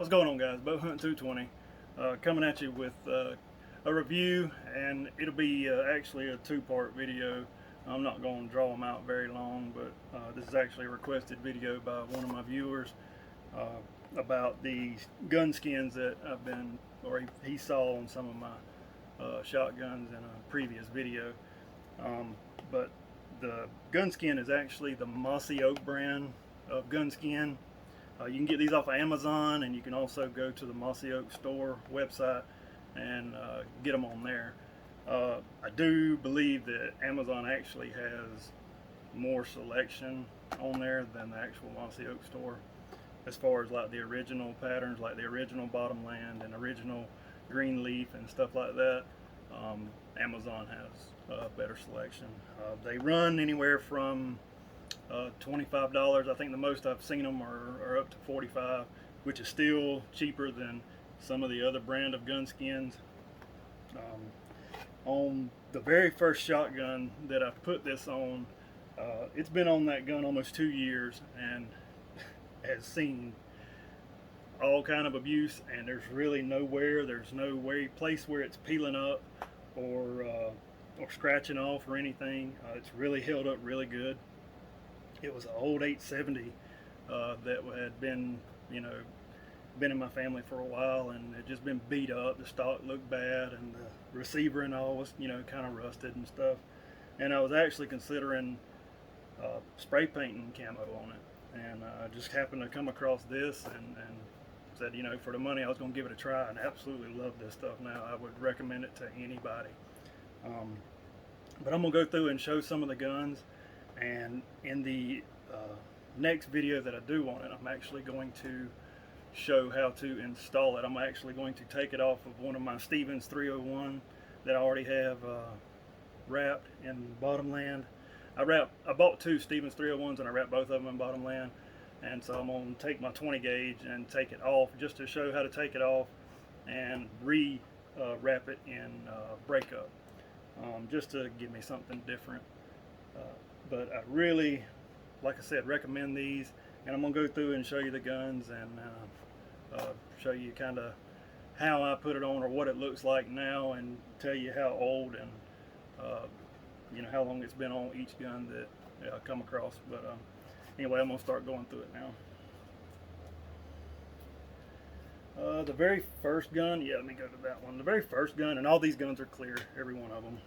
What's going on, guys? Bow Hunt 220 coming at you with a review, and it'll be actually a two-part video. I'm not going to draw them out very long, but this is actually a requested video by one of my viewers about the gun skins that I've been, or he saw on some of my shotguns in a previous video. But the gun skin is actually the Mossy Oak brand of gun skin. You can get these off of Amazon, and you can also go to the Mossy Oak store website and get them on there. I do believe that Amazon actually has more selection on there than the actual Mossy Oak store, as far as like the original patterns, like the original bottomland and original green leaf and stuff like that. Amazon has better selection. They run anywhere from $25. I think the most I've seen them are up to $45, which is still cheaper than some of the other brand of gun skins. On the very first shotgun that I put this on, it's been on that gun almost 2 years and has seen all kind of abuse, and there's really there's no place where it's peeling up or scratching off or anything. It's really held up really good. It was an old 870 that had been, been in my family for a while, and it just been beat up. The stock looked bad, and the receiver and all was, kind of rusted and stuff. And I was actually considering spray painting camo on it, and I just happened to come across this and said, for the money I was going to give it a try, and absolutely love this stuff now. I would recommend it to anybody. But I'm going to go through and show some of the guns. And in the next video that I do on it, I'm actually going to show how to install it. I'm actually going to take it off of one of my Stevens 301 that I already have wrapped in bottomland. I bought two Stevens 301s, and I wrapped both of them in bottomland. And so I'm going to take my 20 gauge and take it off, just to show how to take it off and wrap it in breakup, just to give me something different. But I really, like I said, recommend these, and I'm going to go through and show you the guns and show you kind of how I put it on, or what it looks like now, and tell you how old and how long it's been on each gun that I come across. But anyway, I'm going to start going through it now. The very first gun, let me go to that one. The very first gun, and all these guns are clear, every one of them.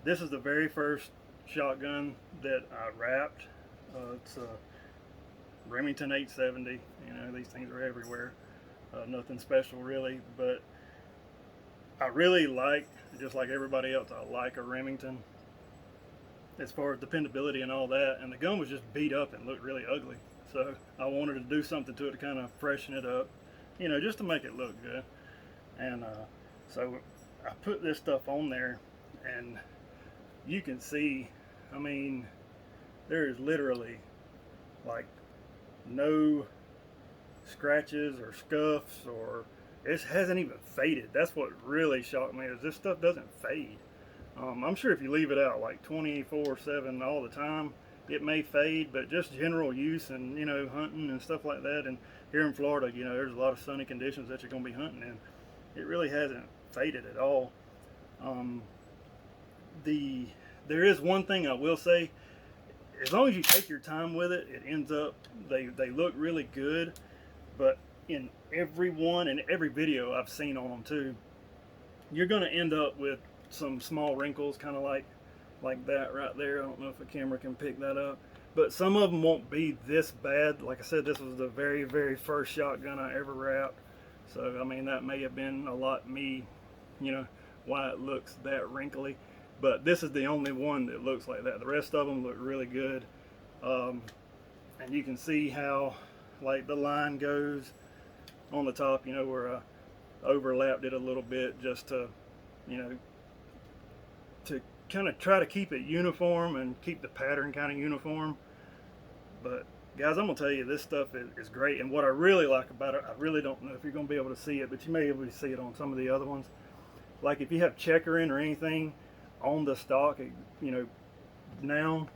This is the very first shotgun that I wrapped. It's a Remington 870. These things are everywhere. Nothing special really, but I really like, just like everybody else, I like a Remington as far as dependability and all that. And the gun was just beat up and looked really ugly. So I wanted to do something to it to kind of freshen it up, just to make it look good. And so I put this stuff on there, and you can see, there is literally like no scratches or scuffs, or it hasn't even faded. That's what really shocked me, is this stuff doesn't fade. I'm sure if you leave it out like 24/7 all the time, it may fade, but just general use and hunting and stuff like that, and here in Florida, there's a lot of sunny conditions that you're going to be hunting in. It really hasn't faded at all. There is one thing I will say: as long as you take your time with it, it ends up, they look really good. But in every video I've seen on them too, you're going to end up with some small wrinkles, kind of like that right there. I don't know if a camera can pick that up, but some of them won't be this bad. Like I said, this was the very first shotgun I ever wrapped, so that may have been a lot me, why it looks that wrinkly. But this is the only one that looks like that. The rest of them look really good. And you can see how like the line goes on the top, where I overlapped it a little bit, just to to kind of try to keep it uniform and keep the pattern kind of uniform. But guys, I'm gonna tell you, this stuff is great. And what I really like about it, I really don't know if you're gonna be able to see it, but you may be able to see it on some of the other ones. Like if you have checkering or anything on the stock, now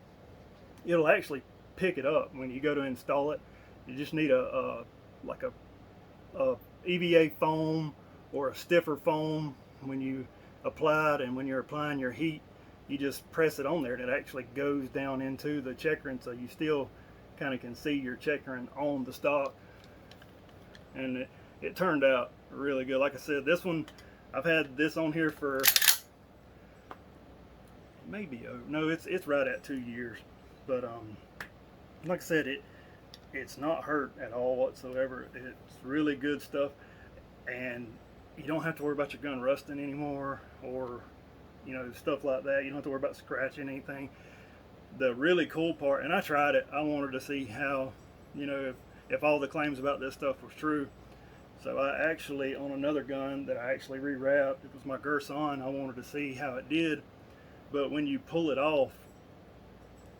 it'll actually pick it up when you go to install it. You just need a like a EVA foam or a stiffer foam when you apply it, and when you're applying your heat, you just press it on there and it actually goes down into the checkering, so you still kind of can see your checkering on the stock. And it turned out really good. Like I said, this one, I've had this on here for maybe, no, it's right at 2 years. But like I said, it's not hurt at all whatsoever. It's really good stuff, and you don't have to worry about your gun rusting anymore, or stuff like that. You don't have to worry about scratching anything. The really cool part, and I tried it, I wanted to see how, if all the claims about this stuff was true. So I actually, on another gun that I actually rewrapped, it was my Gerson, I wanted to see how it did. But when you pull it off,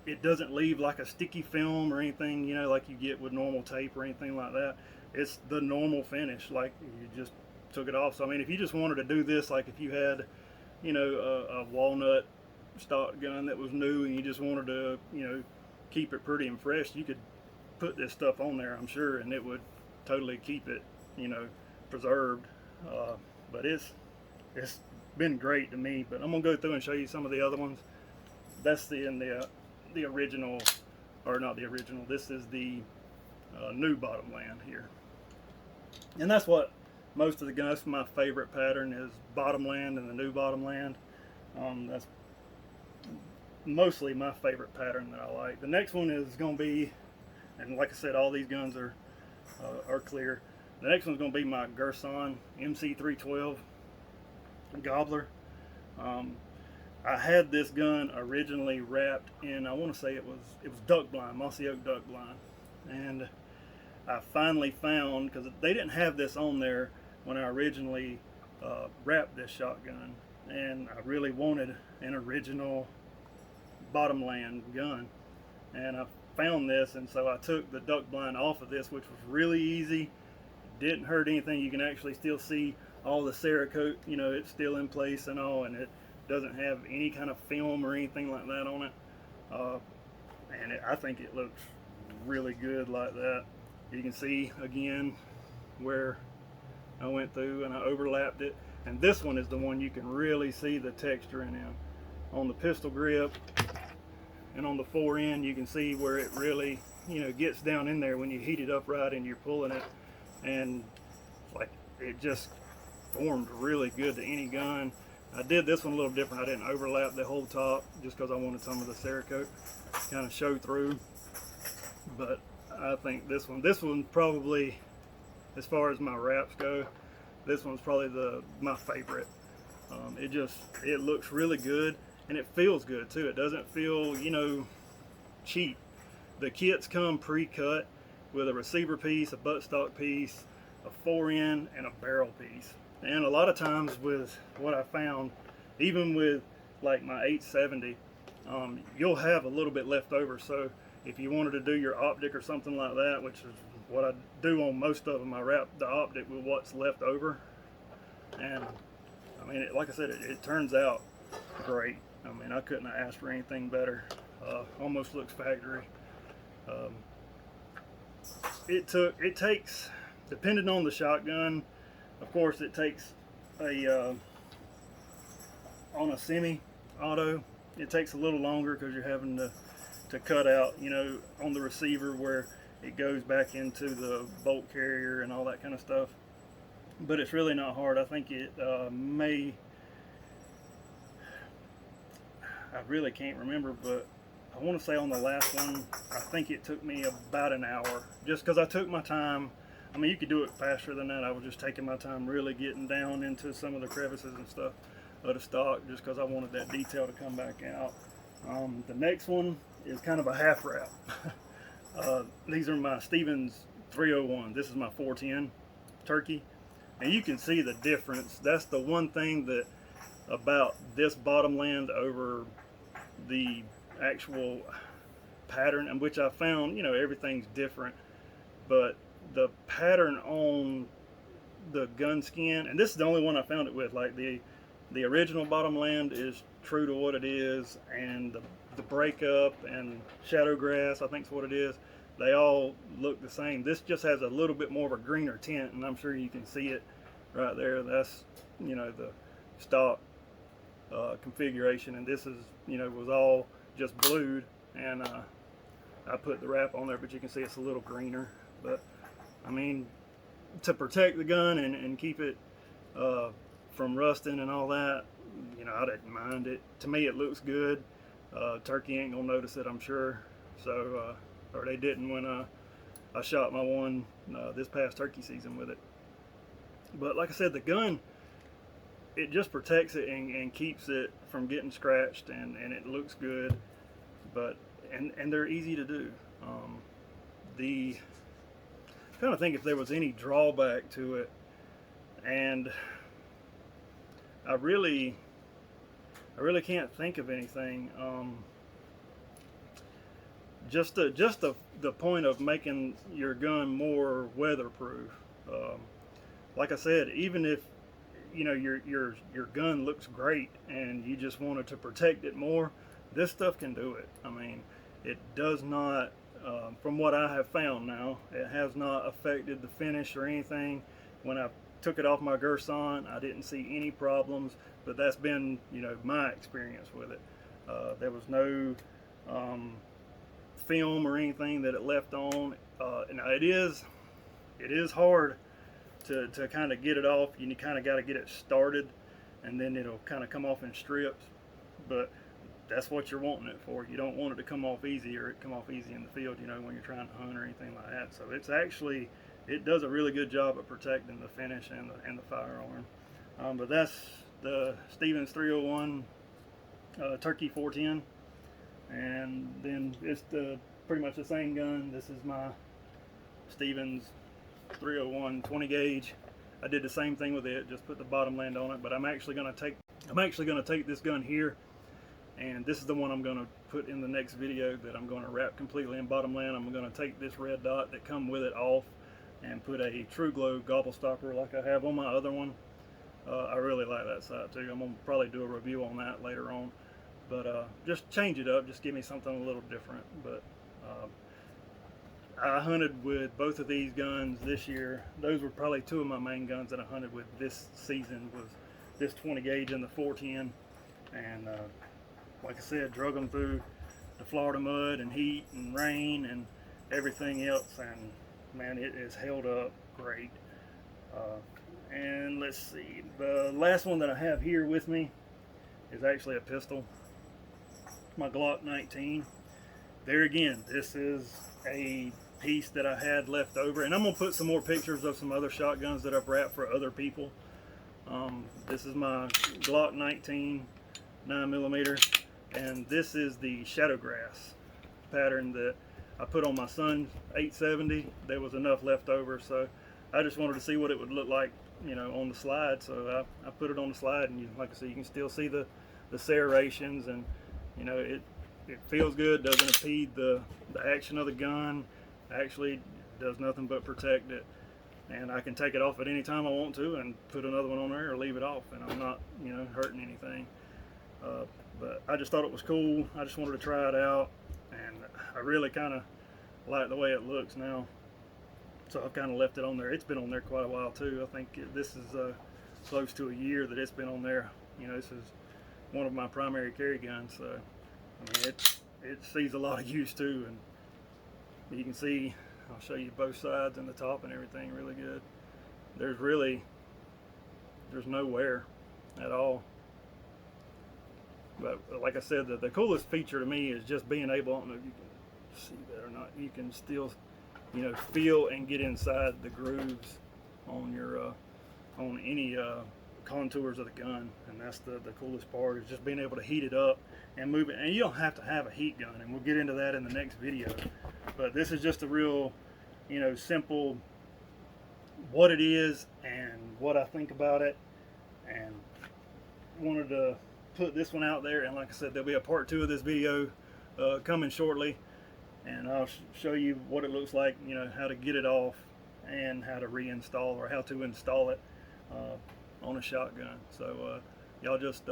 it doesn't leave like a sticky film or anything, like you get with normal tape or anything like that. It's the normal finish, like you just took it off. So I mean, if you just wanted to do this, like if you had, a walnut stock gun that was new and you just wanted to, keep it pretty and fresh, you could put this stuff on there, I'm sure, and it would totally keep it, preserved. But it's been great to me. But I'm gonna go through and show you some of the other ones. That's the original, or not the original. This is the new bottomland here, and that's what most of the guns. My favorite pattern is bottomland and the new bottomland. That's mostly my favorite pattern that I like. The next one is going to be, and like I said, all these guns are clear. The next one's going to be my Gerson MC312 Gobbler. I had this gun originally wrapped in, I want to say it was duck blind, mossy oak duck blind, and I finally found, because they didn't have this on there when I originally wrapped this shotgun, and I really wanted an original bottomland gun, and I found this, and so I took the duck blind off of this, which was really easy. It didn't hurt anything. You can actually still see all the Cerakote, it's still in place and all, and it doesn't have any kind of film or anything like that on it. And I think it looks really good like that. You can see again where I went through and I overlapped it, and this one is the one you can really see the texture in them. On the pistol grip and on the fore end, you can see where it really gets down in there when you heat it up right and you're pulling it, and like it just formed really good to any gun. I did this one a little different. I didn't overlap the whole top just because I wanted some of the Cerakote kind of show through. But I think this one probably, as far as my wraps go, this one's probably my favorite. It looks really good, and it feels good too. It doesn't feel cheap. The kits come pre-cut with a receiver piece, a buttstock piece, a fore end, and a barrel piece. And a lot of times with what I found, even with like my 870, you'll have a little bit left over. So if you wanted to do your optic or something like that, which is what I do on most of them, I wrap the optic with what's left over. And I mean, like I said, it turns out great. I mean, I couldn't have asked for anything better. Almost looks factory. It takes, depending on the shotgun, of course, it takes on a semi-auto, it takes a little longer because you're having to cut out, on the receiver where it goes back into the bolt carrier and all that kind of stuff. But it's really not hard. I think it I really can't remember, but I want to say on the last one, I think it took me about an hour, just because I took my time. I mean, you could do it faster than that. I was just taking my time really getting down into some of the crevices and stuff of the stock, just because I wanted that detail to come back out. The next one is kind of a half wrap. These are my Stevens 301. This is my 410 turkey, and you can see the difference. That's the one thing that about this bottomland over the actual pattern, in which I found, everything's different, but the pattern on the gun skin, and this is the only one I found it with, like the original bottomland is true to what it is, and the breakup and shadow grass, I think is what it is, they all look the same. This just has a little bit more of a greener tint, and I'm sure you can see it right there. That's, you know, the stock configuration, and this is, you know, was all just blued, and I put the wrap on there, but you can see it's a little greener. But I mean, to protect the gun and keep it from rusting and all that, you know, I didn't mind it. To me, it looks good. Turkey ain't gonna notice it, I'm sure. So, or they didn't when I shot my one this past turkey season with it. But like I said, the gun, it just protects it and keeps it from getting scratched, and it looks good. But and they're easy to do. I'm trying to think if there was any drawback to it, and I really can't think of anything. Just the point of making your gun more weatherproof. Like I said, even if, you know, your gun looks great and you just wanted to protect it more, this stuff can do it. I mean, it does not, from what I have found now, it has not affected the finish or anything. When I took it off my Gerson, I didn't see any problems, but that's been, you know, my experience with it. There was no film or anything that it left on. Now it is hard to kind of get it off. You kind of got to get it started, and then it'll kind of come off in strips. But that's what you're wanting it for. You don't want it to come off easy, or it come off easy in the field, you know, when you're trying to hunt or anything like that. So it's actually, it does a really good job of protecting the finish and the firearm. But that's the Stevens 301 Turkey 410, and then it's pretty much the same gun. This is my Stevens 301 20 gauge. I did the same thing with it, just put the bottom land on it. But I'm actually going to take this gun here, and this is the one I'm going to put in the next video that I'm going to wrap completely in bottom land. I'm going to take this red dot that come with it off and put a True Glow gobble stopper like I have on my other one. I really like that sight too. I'm going to probably do a review on that later on. But just change it up, just give me something a little different. But I hunted with both of these guns this year. Those were probably two of my main guns that I hunted with this season, was this 20 gauge and the 410. And like I said, drug them through the Florida mud and heat and rain and everything else, and man, it has held up great. And let's see, the last one that I have here with me is actually a pistol, my Glock 19. There again, this is a piece that I had left over, and I'm gonna put some more pictures of some other shotguns that I've wrapped for other people. This is my Glock 19 9mm, and this is the Shadowgrass pattern that I put on my son's 870. There was enough left over, so I just wanted to see what it would look like, you know, on the slide. So I put it on the slide, and like I said, you can still see the serrations, and you know, it feels good, doesn't impede the action of the gun. Actually does nothing but protect it, and I can take it off at any time I want to and put another one on there, or leave it off, and I'm not, you know, hurting anything. But I just thought it was cool. I just wanted to try it out, and I really kind of like the way it looks now, so I've kind of left it on there. It's been on there quite a while too. I think this is close to a year that it's been on there. You know, this is one of my primary carry guns, so I mean, it sees a lot of use too, and you can see, I'll show you both sides and the top and everything really good. There's no wear at all. But like I said, the coolest feature to me is just being able, I don't know if you can see that or not, you can still, you know, feel and get inside the grooves on your on any contours of the gun, and that's the coolest part, is just being able to heat it up and move it. And you don't have to have a heat gun, and we'll get into that in the next video. But this is just a real, you know, simple what it is and what I think about it, and wanted to put this one out there. And like I said, there'll be a part 2 of this video coming shortly, and I'll show you what it looks like, you know, how to get it off and how to reinstall, or how to install it on a shotgun. So y'all just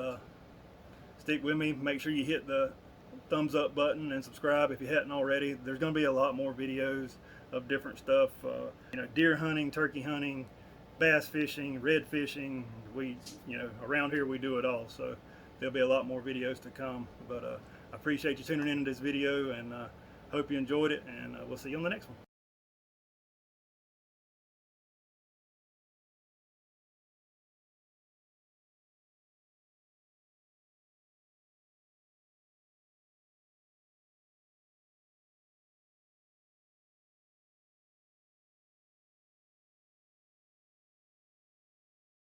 stick with me. Make sure you hit the thumbs up button and subscribe if you hadn't already. There's going to be a lot more videos of different stuff, you know, deer hunting, turkey hunting, bass fishing, red fishing. We, you know, around here we do it all, so there'll be a lot more videos to come. But I appreciate you tuning in to this video, and hope you enjoyed it, and we'll see you on the next one.